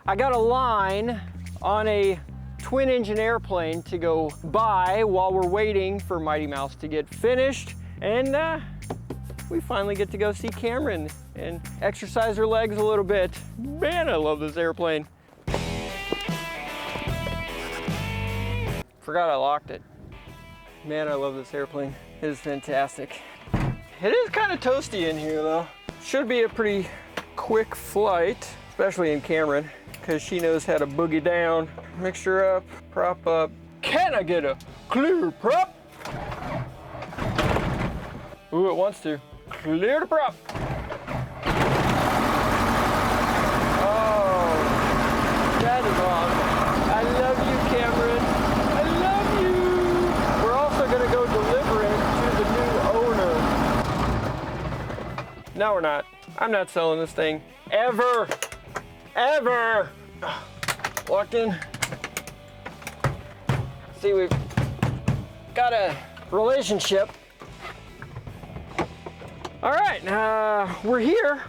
I got a line on a twin engine airplane to go buy while we're waiting for Mighty Mouse to get finished. And we finally get to go see Cameron and exercise her legs a little bit. Man, I love this airplane. Forgot I locked it. Man, I love this airplane. It is fantastic. It is kind of toasty in here though. Should be a pretty quick flight, especially in Cameron, because she knows how to boogie down. Mix her up, prop up. Can I get a clear prop? Ooh, it wants to. Clear the prop. Oh, that is awesome. I love you, Cameron. I love you. We're also gonna go deliver it to the new owner. No, we're not. I'm not selling this thing. Ever. Ever. Locked in. See, we've got a relationship. All right, we're here.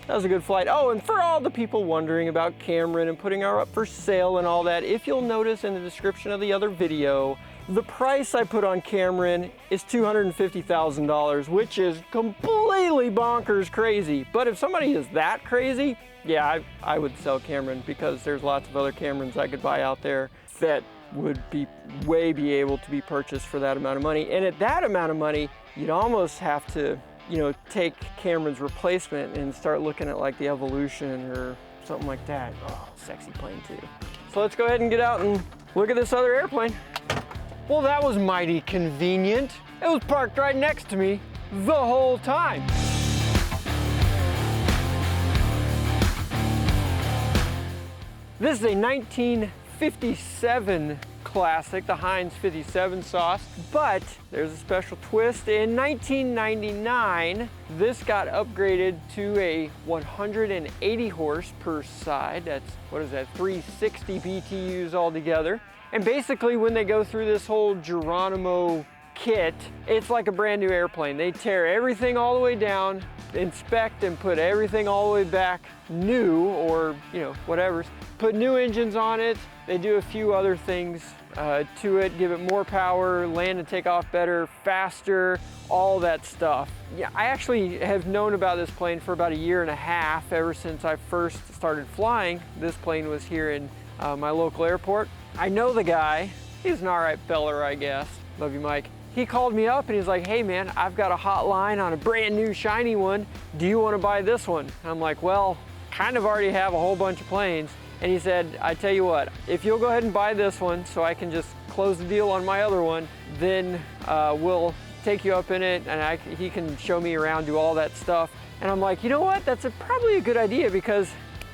That was a good flight. Oh, and for all the people wondering about Cameron and putting her up for sale and all that, if you'll notice in the description of the other video, the price I put on Cameron is $250,000, which is completely bonkers crazy. But if somebody is that crazy, yeah, I would sell Cameron, because there's lots of other Camerons I could buy out there that would be able to be purchased for that amount of money. And at that amount of money, you'd almost have to, you know, take Cameron's replacement and start looking at like the Evolution or something like that. Oh, sexy plane too. So let's go ahead and get out and look at this other airplane. Well, that was mighty convenient. It was parked right next to me the whole time. This is a 1957 classic, the Heinz 57 sauce, but there's a special twist. In 1999, this got upgraded to a 180 horse per side. That's, what is that, 360 BTUs altogether. And basically when they go through this whole Geronimo kit, it's like a brand new airplane. They tear everything all the way down, inspect and put everything all the way back new, or, you know, whatever. Put new engines on it. They do a few other things to it, give it more power, land and take off better, faster, all that stuff. Yeah, I actually have known about this plane for about 1.5 years, ever since I first started flying. This plane was here in my local airport. I know the guy. He's an all right feller, I guess. Love you, Mike. He called me up and he's like, hey man, I've got a hot line on a brand new shiny one. Do you want to buy this one? And I'm like, well, kind of already have a whole bunch of planes. And he said, I tell you what, if you'll go ahead and buy this one so I can just close the deal on my other one, then we'll take you up in it and he can show me around, do all that stuff. And I'm like, you know what? That's probably a good idea, because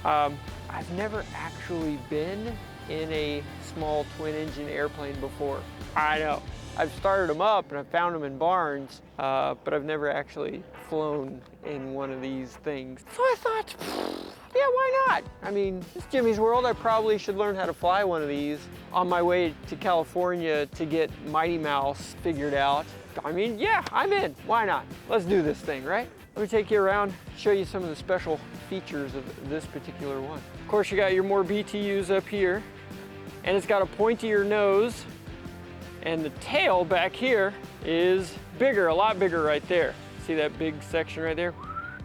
I've never actually been in a small twin engine airplane before. I know. I've started them up and I've found them in barns, but I've never actually flown in one of these things. So I thought, yeah, why not? I mean, it's Jimmy's World. I probably should learn how to fly one of these on my way to California to get Mighty Mouse figured out. I mean, yeah, I'm in. Why not? Let's do this thing, right? Let me take you around, show you some of the special features of this particular one. Of course, you got your more BTUs up here, and it's got a pointier nose. And the tail back here is bigger, a lot bigger right there. See that big section right there?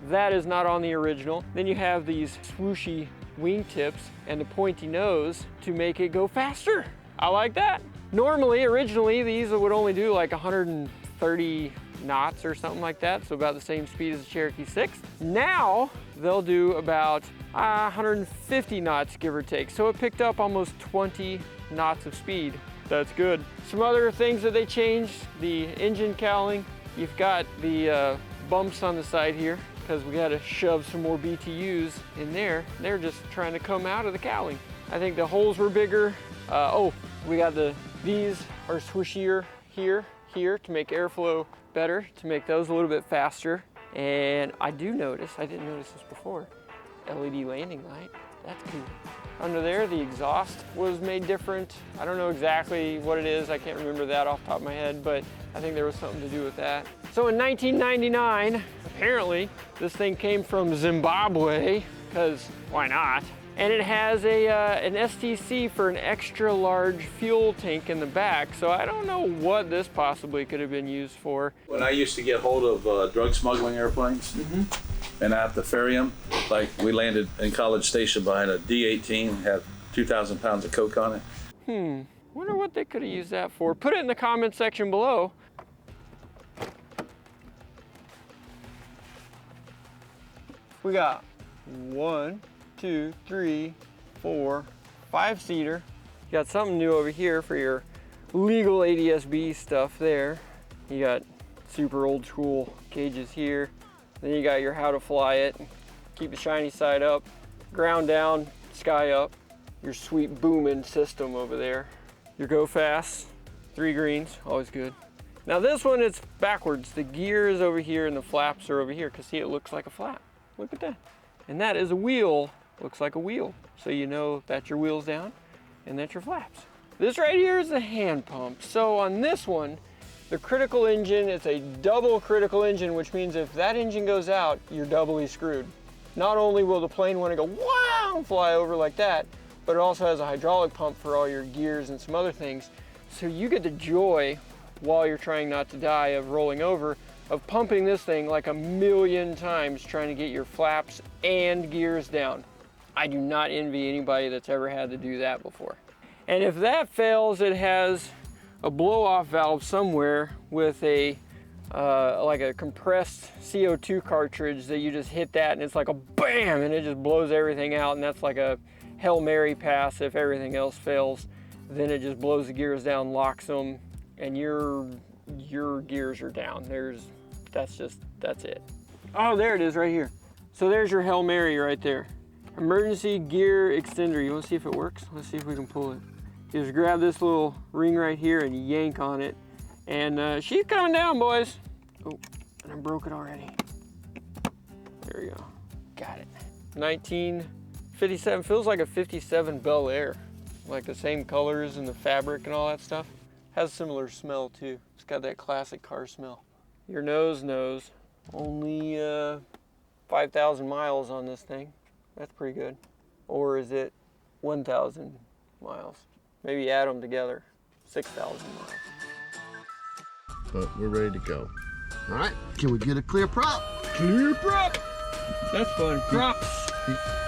That is not on the original. Then you have these swooshy wingtips and the pointy nose to make it go faster. I like that. Normally, originally, these would only do like 130 knots or something like that, so about the same speed as the Cherokee 6. Now, they'll do about 150 knots, give or take. So it picked up almost 20 knots of speed. That's good. Some other things that they changed, the engine cowling. You've got the bumps on the side here because we got to shove some more BTUs in there. They're just trying to come out of the cowling. I think the holes were bigger. Oh, we got these are swishier here to make airflow better, to make those a little bit faster. And I didn't notice this before, LED landing light. That's cool. Under there, the exhaust was made different. I don't know exactly what it is. I can't remember that off the top of my head, but I think there was something to do with that. So in 1999, apparently, this thing came from Zimbabwe, because why not? And it has an STC for an extra large fuel tank in the back. So I don't know what this possibly could have been used for. When I used to get hold of drug smuggling airplanes, and I have to ferry them, like we landed in College Station behind a D-18, had 2,000 pounds of coke on it. Wonder what they could have used that for. Put it in the comment section below. We got 1, 2, 3, 4, 5-seater. You got something new over here for your legal ADS-B stuff there. You got super old school cages here. Then you got your how to fly it, keep the shiny side up, ground down, sky up. Your sweet booming system over there. Your go fast, 3 greens, always good. Now this one is backwards. The gear is over here and the flaps are over here, because see, it looks like a flap. Look at that. And that is a wheel, looks like a wheel. So you know that's your wheels down and that's your flaps. This right here is a hand pump. So on this one, the critical engine, it's a double critical engine, which means if that engine goes out, you're doubly screwed. Not only will the plane want to go wow and fly over like that, but it also has a hydraulic pump for all your gears and some other things. So you get the joy, while you're trying not to die of rolling over, of pumping this thing like 1,000,000 times trying to get your flaps and gears down. I do not envy anybody that's ever had to do that before. And if that fails, it has a blow-off valve somewhere with a like a compressed CO2 cartridge that you just hit that and it's like a bam and it just blows everything out, and that's like a Hail Mary pass. If everything else fails, then it just blows the gears down, locks them, and your gears are down. That's it. Oh, there it is right here. So there's your Hail Mary right there. Emergency gear extender. You want to see if it works? Let's see if we can pull it. You just grab this little ring right here and yank on it. And she's coming down, boys. Oh, and I broke it already. There we go. Got it. 1957, feels like a 57 Bel Air. Like the same colors and the fabric and all that stuff. Has a similar smell too. It's got that classic car smell. Your nose knows. Only 5,000 miles on this thing. That's pretty good. Or is it 1,000 miles? Maybe add them together. 6,000 miles. But we're ready to go. All right, can we get a clear prop? Clear prop! That's fun. Props.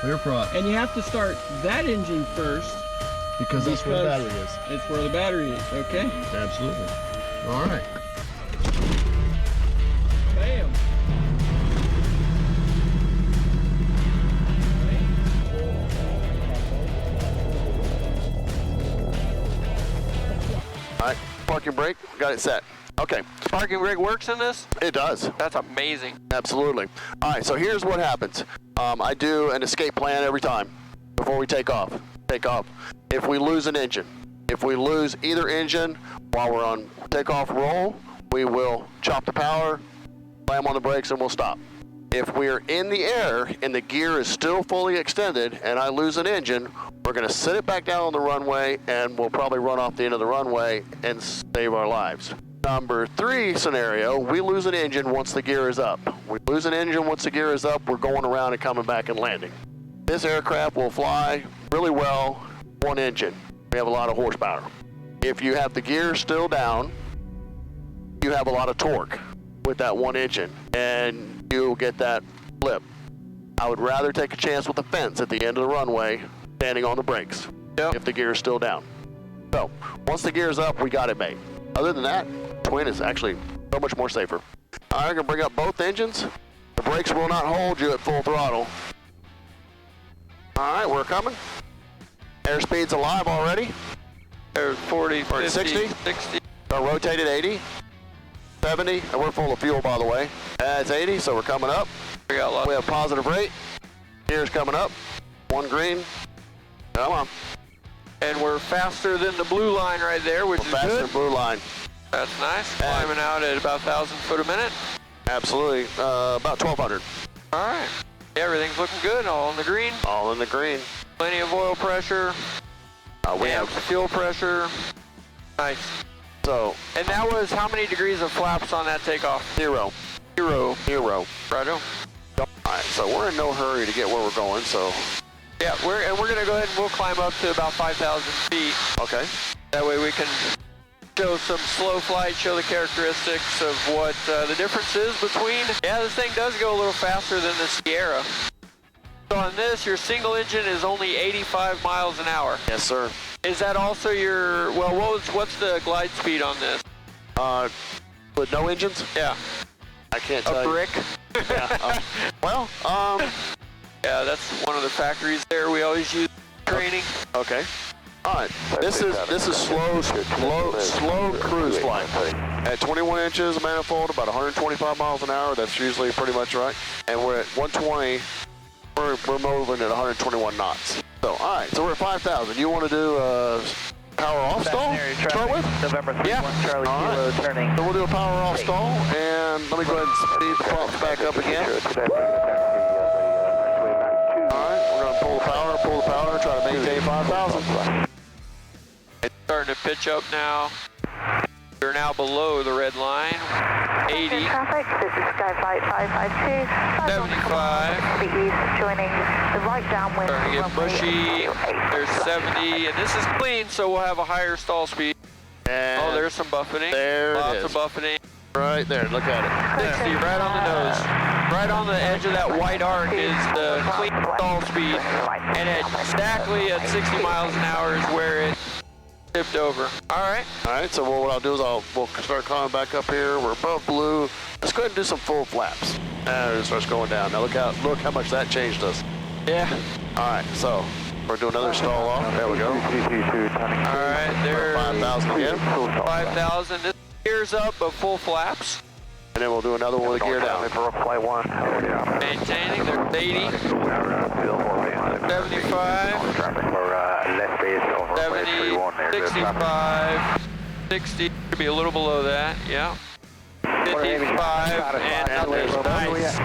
Clear prop. And you have to start that engine first. Because that's where the battery is. It's where the battery is, okay? Absolutely. All right. Bam. All right, parking brake, got it set. Okay. Parking brake works in this? It does. That's amazing. Absolutely. All right, so here's what happens. I do an escape plan every time before we take off. If we lose an engine, if we lose either engine while we're on takeoff roll, we will chop the power, slam on the brakes, and we'll stop. If we're in the air and the gear is still fully extended and I lose an engine, we're going to sit it back down on the runway and we'll probably run off the end of the runway and save our lives. Number 3 scenario, we lose an engine once the gear is up. We lose an engine once the gear is up, we're going around and coming back and landing. This aircraft will fly really well, one engine. We have a lot of horsepower. If you have the gear still down, you have a lot of torque with that one engine, and you'll get that flip. I would rather take a chance with a fence at the end of the runway, standing on the brakes, if the gear is still down. So, once the gear is up, we got it made. Other than that, twin is actually so much more safer. All right, I'm gonna bring up both engines. The brakes will not hold you at full throttle. All right, we're coming. Airspeed's alive already. There's 40, 50, 60. 60. So rotated 80, 70, and we're full of fuel, by the way. It's 80, so we're coming up. We got lots. We have positive rate. Gear's coming up. 1 green. Come on. And we're faster than the blue line right there, which is Faster good. than blue line. That's nice. Climbing out at about 1,000 foot a minute. Absolutely. About 1,200. All right. Everything's looking good. All in the green. All in the green. Plenty of oil pressure. We have fuel pressure. Nice. So. And that was how many degrees of flaps on that takeoff? 0. 0. 0. Righto. All right, so we're in no hurry to get where we're going, so Yeah, we're gonna go ahead and we'll climb up to about 5,000 feet. Okay. That way we can show some slow flight, show the characteristics of what the difference is between. Yeah, this thing does go a little faster than the Sierra. So on this, your single engine is only 85 miles an hour. Yes, sir. Is that also your, well, what's the glide speed on this? With no engines? Yeah. I can't tell A you. brick? Yeah. Yeah, that's one of the factories there we always use in training. Okay. All right. This is slow cruise flight. At 21 inches of manifold, about 125 miles an hour. That's usually pretty much right. And we're at 120. We're moving at 121 knots. So, all right. So we're at 5,000. You want to do power off stall? Start with? November 31, Yeah. Charlie All Kilo right. turning. So we'll do a power off stall, and let me go ahead and speed the pumps back up again. All right, we're gonna pull the power, try to maintain 5,000. It's starting to pitch up now. We're now below the red line. 80, Traffic, this is Skyflight 552. 75. To the east, joining the right downwind. Starting to get bushy. There's 70, and this is clean, so we'll have a higher stall speed. And Oh, there's some buffeting. there it Lots is. of buffeting. Right there, look at it. You see right on the nose. Right on the edge of that white arc is the clean stall speed, and exactly at 60 miles an hour is where it tipped over. All right. All right, so what I'll do is we'll start climbing back up here. We're above blue. Let's go ahead and do some full flaps. And it starts going down. Now look how much that changed us. Yeah. All right, so we're doing another stall off. There we go. All right. There. 5,000 again. 5,000. This gears up, but full flaps. And then we'll do another one with the gear down. Flight 1. Maintaining. There's 80, 75, Traffic for left base over 70, 65, 60. Could be a little below that. Yeah. 55, and nothing. Nice.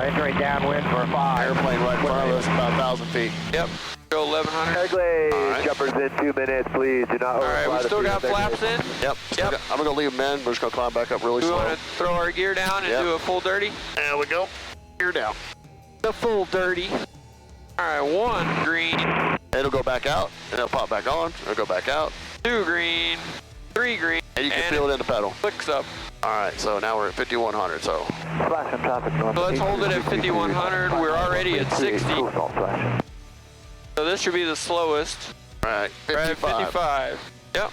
Entering downwind for 5. Airplane right in front of us, about 1,000 feet. Yep. Go 1100. Eggley, right. jumpers in 2 minutes, please. Do not All right. We still got flaps in. Yep. Yep. I'm gonna leave them in. We're just gonna climb back up really We slow. want to throw our gear down and Yep. do a full dirty. There we go. Gear down. The full dirty. All right. 1 green, It'll go back out, and it'll pop back on. It'll go back out, 2 green, 3 green, and you can feel it in the pedal. clicks up. All right, so now we're at 5,100. So Flashing traffic. So let's hold it at 5,100. We're already at 60. So this should be the slowest. all right, We're at 55. 55. Yep.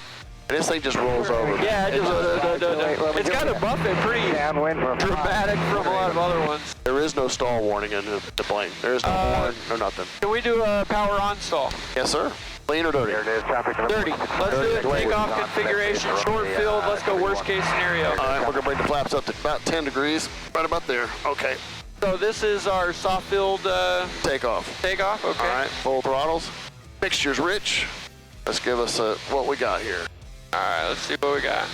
And this thing just rolls over. Yeah, it just, it's got a buff it pretty Downwind for 5. dramatic from a lot of other ones. There is no stall warning in the plane. There is no horn, no nothing. Can we do a power on stall? Yes, sir. Clean or dirty? There it is, traffic. Dirty. Let's do it. Takeoff configuration, short field. Let's go worst case scenario. All right, we're gonna bring the flaps up to about 10 degrees, right about there. Okay, So this is our soft filled takeoff. takeoff. Okay. All right, full throttles. Mixture's rich. Let's give us what we got here. All right. Let's see what we got.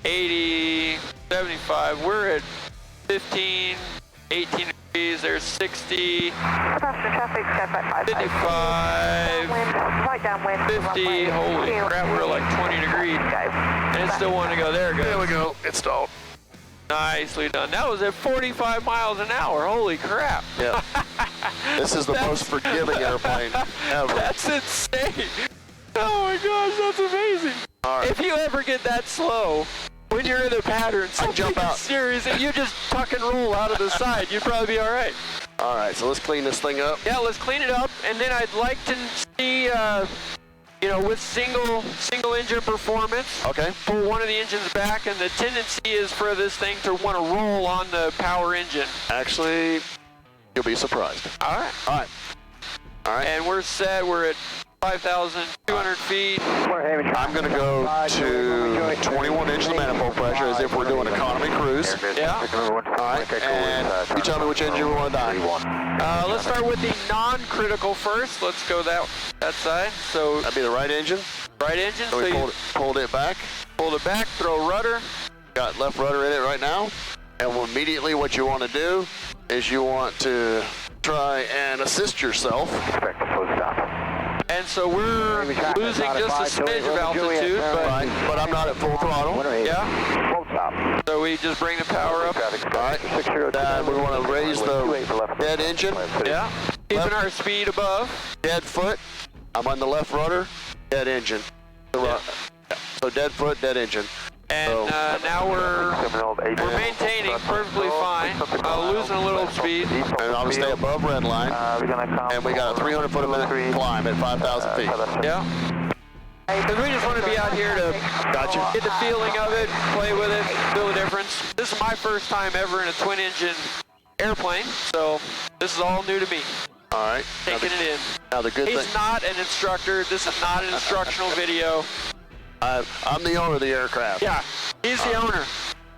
80, 75. We're at 15, 18 degrees. There's 60, Passenger traffic, Skyflight 552. 55, Wind, right downwind. 50. Holy crap, we're at like 20 degrees. And it still wanted to go. There it There we goes. go. It's stalled. Nicely done. That was at 45 miles an hour. Holy crap. Yeah. This is the most forgiving airplane ever. That's insane. Oh my gosh, that's amazing. All right. If you ever get that slow, when you're in the pattern, something jump out. serious, and you just tuck and roll out of the side, you'd probably be all right. All right, so let's clean this thing up. Yeah, let's clean it up, and then I'd like to see, with single engine performance, Okay. pull one of the engines back, and the tendency is for this thing to want to roll on the power engine. Actually, you'll be surprised. All right. All right. All right. And we're set. We're at 5,200 feet. I'm going to go to 21 inches of manifold pressure as if we're doing economy cruise. Yeah. All right. And you tell me which engine you want to die. Let's start with the non-critical first. Let's go that side. So That'd be the right engine. right engine. So So we you pulled it back. pull it back, throw rudder. Got left rudder in it right now. And immediately what you want to do is you want to try and assist yourself. Expect a full stop. And so we're losing just a smidge of altitude, but Right. But I'm not at full throttle. yeah. stop. So we just bring the power up. Traffic. All right. We want to raise the dead engine. Yeah. Keeping our speed above. Dead foot. I'm on the left rudder. Dead engine. So dead foot, dead engine. And now we're maintaining perfectly fine, losing a little speed. And I'm gonna stay above red line. And we got a 300 foot a minute climb at 5,000 feet. Yeah. Because we just want to be out here to get the feeling of it, play with it, feel the difference. This is my first time ever in a twin engine airplane, so this is all new to me. All right. Taking it in. Now the good thing. He's not an instructor. This is not an instructional video. I'm the owner of the aircraft. Yeah, he's the owner.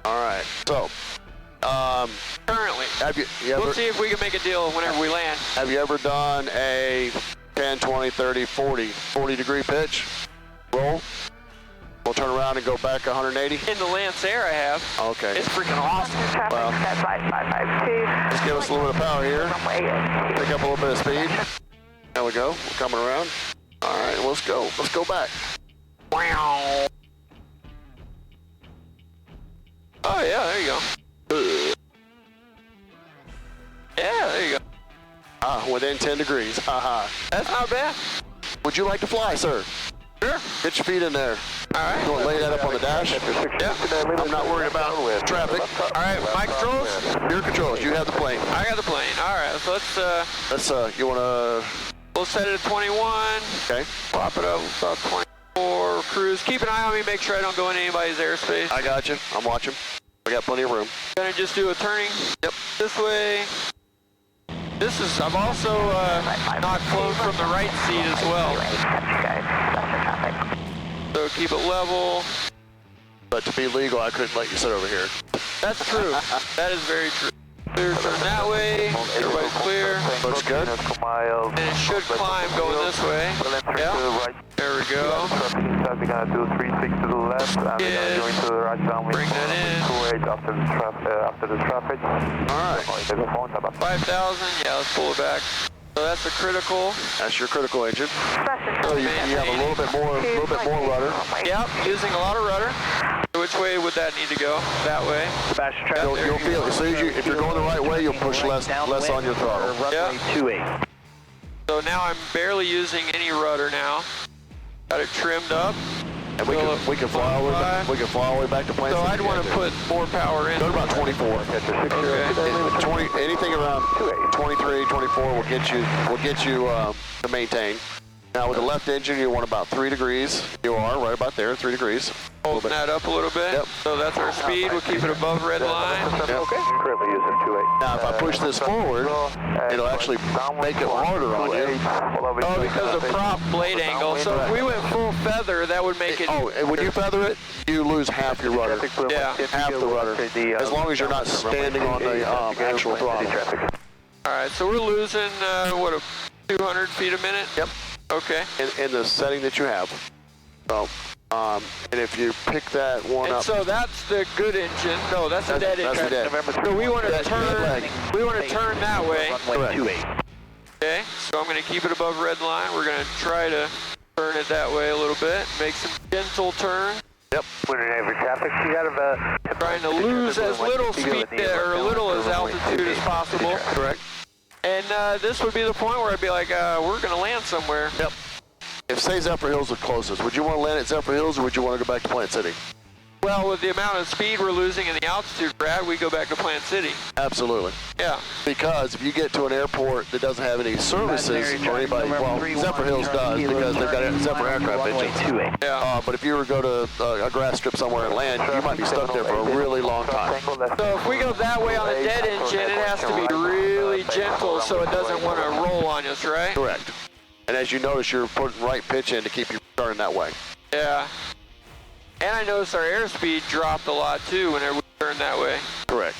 All right. So, Currently. have you We'll ever see if we can make a deal whenever we land. have you ever done a 10, 20, 30, 40 degree pitch roll? We'll turn around and go back 180. In the Lance Air I have. Okay. It's freaking awesome. Traffic, Well. stand by 552. Let's give us a little bit of power here. Runway Pick up a little bit of speed. There we go. We're coming around. All right. Let's go. Let's go back. Wow. Oh yeah, there you go. Yeah, there you go. Within 10 degrees. That's not bad. Would you like to fly, sir? Sure. Get your feet in there. All right. You want to lay that up on the dash? Yeah. I'm not worried about traffic. All right, my controls. Your controls. You have the plane. I got the plane. All right, so Let's. You want to? we'll set it at 21. Okay. Pop it up about 24. Cruise. Keep an eye on me. Make sure I don't go into anybody's airspace. I got you. I'm watching. We got plenty of room. Gonna just do a turning. Yep. This way. This is. I've also not flown from the right seat as well. So keep it level. But to be legal, I couldn't let you sit over here. That's true. That is very true. Clear, turn that way. Everybody's clear. Looks good. And it should climb going this way. Yeah. There we go. We're gonna do 36 to the left, and we're gonna go into the right downwind. Bring that in. 28 after the traffic. All right. 5,000. Yeah, let's pull it back. So that's a critical. That's your critical engine. So you have a little bit more rudder. Yep, using a lot of rudder. Which way would that need to go? That way. You'll feel it. As soon as if you're going the right way, you'll push less on your throttle. Yeah. So now I'm barely using any rudder now. Got it trimmed up. And we can fly all the way back. We can fly all the way back to Plant So City I'd want to put more power in. Go to about 24. Okay. 20, anything around 23, 24 will get you to maintain. Now with the left engine, you want about 3 degrees. You are right about there, 3 degrees. Holding that up a little bit. Yep. So that's our speed. We'll keep it above red line. Okay. Currently using 28. Now if I push this forward, it'll actually make it harder on you. Oh, because of prop blade angle. So if we went full feather, that would make it. Oh, and when you feather it, you lose half your rudder. Yeah. Half the rudder. As long as you're not standing on the actual throttle. All right. So we're losing 200 feet a minute. Yep. Okay. In the setting that you have. So, and if you pick that one And up. so that's the good engine. No, that's the dead That's engine. the dead. So we want to Dead leg. turn. We want to turn that way. Correct. Okay. So I'm going to keep it above red line. We're going to try to turn it that way a little bit. Make some gentle turns. Yep. Trying to lose as little speed or little as altitude as possible. Correct. And this would be the point where I'd be like, we're going to land somewhere. Yep. If say Zephyr Hills are closest, would you want to land at Zephyr Hills or would you want to go back to Plant City? Well, with the amount of speed we're losing and the altitude we're at, we go back to Plant City. Absolutely. Yeah. Because if you get to an airport that doesn't have any services or anybody, well, Zephyr Hills does because they've got Zephyr aircraft engines. Yeah. But if you were to go to a grass strip somewhere and land, you might be stuck there for a really long time. So if we go that way on the dead engine, it has to be really gentle so it doesn't want to roll on us, right? Correct. And as you notice, you're putting right pitch in to keep you turning that way. Yeah. And I noticed our airspeed dropped a lot too whenever we turned that way. Correct.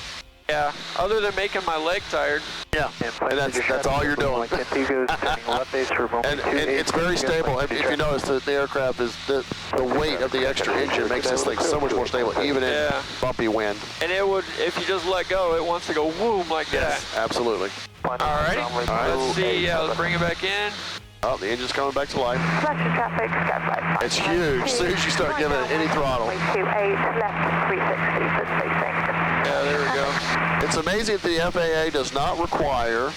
Yeah. Other than making my leg tired. Yeah. And that's all you're doing. and it's very stable. If you notice, the aircraft is the weight of the extra engine makes this thing so much more stable, even in bumpy wind. And it would, if you just let go, it wants to go whoom like that. Absolutely. Alrighty. Let's see. Let's bring it back in. Oh, the engine's coming back to life. Flashing traffic, stand by. It's huge. As soon as you start giving it any throttle. 28, left 360 for spacing. Yeah, there we go. It's amazing that the FAA does not require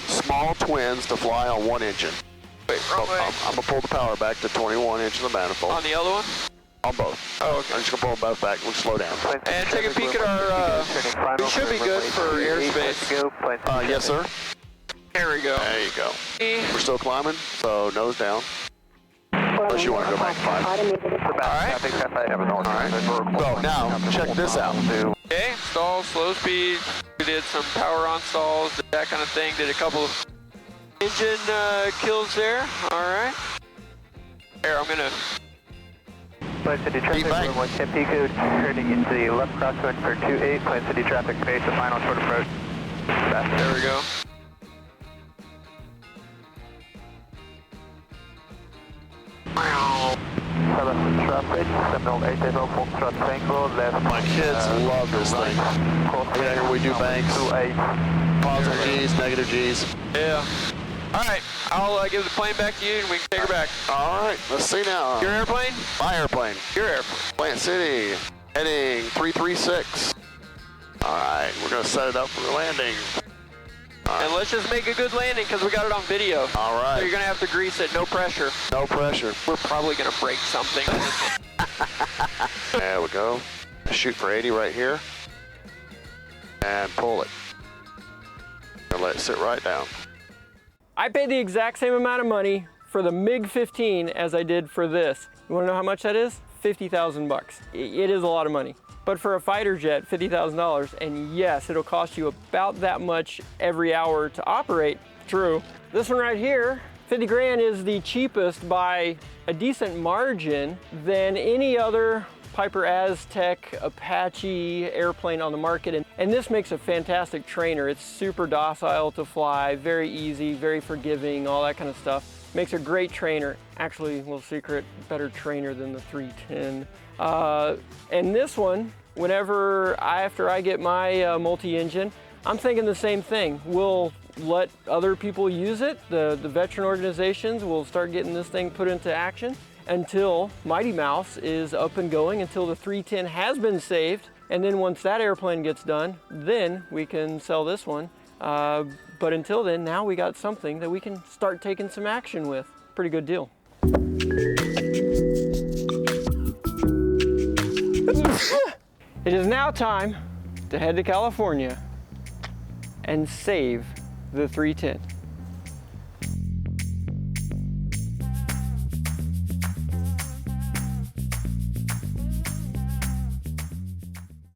small twins to fly on one engine. Wait, wrong way. I'm going to pull the power back to 21 inches of manifold. On the other one? On both. Oh, okay. I'm just going to pull them both back. We'll slow down. And take a peek at our, we should be good for airspace. Yes, sir. There we go. There you go. We're still climbing, so nose down. Unless you want to go back 5. Alright. So now, check this out. Okay, stall, slow speed. We did some power on stalls, that kind of thing. Did a couple of engine kills there. Alright. Here, I'm gonna... Plant City traffic, bank. 1 Tempe code, turning into the left crosswind for 28. Plant City traffic, face the final short approach. There we go. Southern traffic, 708 Foxtrot Tango, left. My kids love this thing. Yeah, here we do banks. 28. Positive G's, negative G's. Yeah. Alright, I'll give the plane back to you and we can take her back. All right, let's see now. Your airplane? My airplane. Your airplane. Plant City, heading 336. All right, we're going to set it up for the landing. And let's just make a good landing because we got it on video. All So right. you're gonna have to grease it, no pressure. No pressure. We're probably gonna break something. There we go. Shoot for 80 right here. And pull it. And let it sit right down. I paid the exact same amount of money for the MiG-15 as I did for this. You wanna know how much that is? 50,000 bucks. It is a lot of money. But for a fighter jet, $50,000, and yes, it'll cost you about that much every hour to operate. True. This one right here, 50 grand is the cheapest by a decent margin than any other Piper Aztec Apache airplane on the market. And this makes a fantastic trainer. It's super docile to fly, very easy, very forgiving, all that kind of stuff. Makes a great trainer. Actually, a little secret, better trainer than the 310. And this one, after I get my multi-engine, I'm thinking the same thing. We'll let other people use it. The veteran organizations will start getting this thing put into action until Mighty Mouse is up and going, until the 310 has been saved. And then once that airplane gets done, then we can sell this one. But until then, now we got something that we can start taking some action with. Pretty good deal. It is now time to head to California and save the 310.